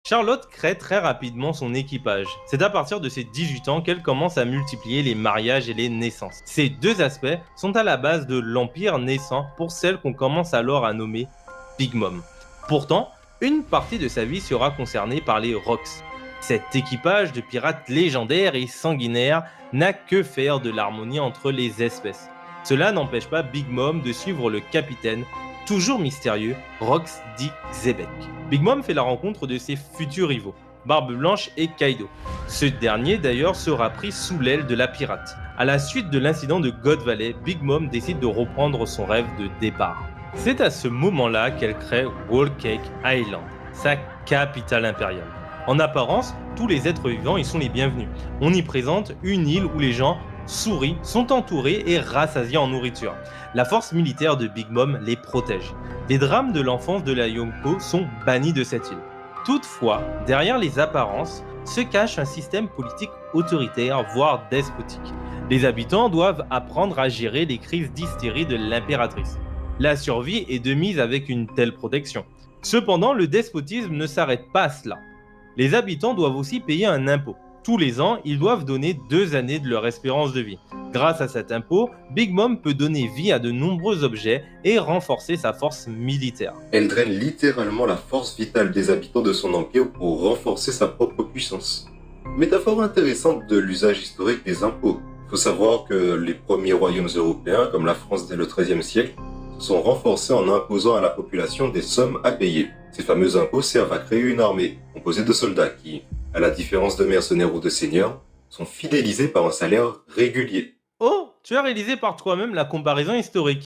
Charlotte crée très rapidement son équipage. C'est à partir de ses 18 ans qu'elle commence à multiplier les mariages et les naissances. Ces deux aspects sont à la base de l'empire naissant pour celle qu'on commence alors à nommer Big Mom. Pourtant, une partie de sa vie sera concernée par les Rocks. Cet équipage de pirates légendaires et sanguinaires n'a que faire de l'harmonie entre les espèces. Cela n'empêche pas Big Mom de suivre le capitaine, toujours mystérieux, Rox dit Xebec. Big Mom fait la rencontre de ses futurs rivaux, Barbe Blanche et Kaido. Ce dernier d'ailleurs sera pris sous l'aile de la pirate. À la suite de l'incident de God Valley, Big Mom décide de reprendre son rêve de départ. C'est à ce moment-là qu'elle crée Whole Cake Island, sa capitale impériale. En apparence, tous les êtres vivants y sont les bienvenus. On y présente une île où les gens sourient, sont entourés et rassasiés en nourriture. La force militaire de Big Mom les protège. Les drames de l'enfance de la Yonko sont bannis de cette île. Toutefois, derrière les apparences, se cache un système politique autoritaire, voire despotique. Les habitants doivent apprendre à gérer les crises d'hystérie de l'impératrice. La survie est de mise avec une telle protection. Cependant, le despotisme ne s'arrête pas à cela. Les habitants doivent aussi payer un impôt. Tous les ans, ils doivent donner 2 années de leur espérance de vie. Grâce à cet impôt, Big Mom peut donner vie à de nombreux objets et renforcer sa force militaire. Elle draine littéralement la force vitale des habitants de son empire pour renforcer sa propre puissance. Métaphore intéressante de l'usage historique des impôts. Il faut savoir que les premiers royaumes européens, comme la France dès le XIIIe siècle, se sont renforcés en imposant à la population des sommes à payer. Ces fameux impôts servent à créer une armée, composée de soldats qui, à la différence de mercenaires ou de seigneurs, sont fidélisés par un salaire régulier. Oh, tu as réalisé par toi-même la comparaison historique.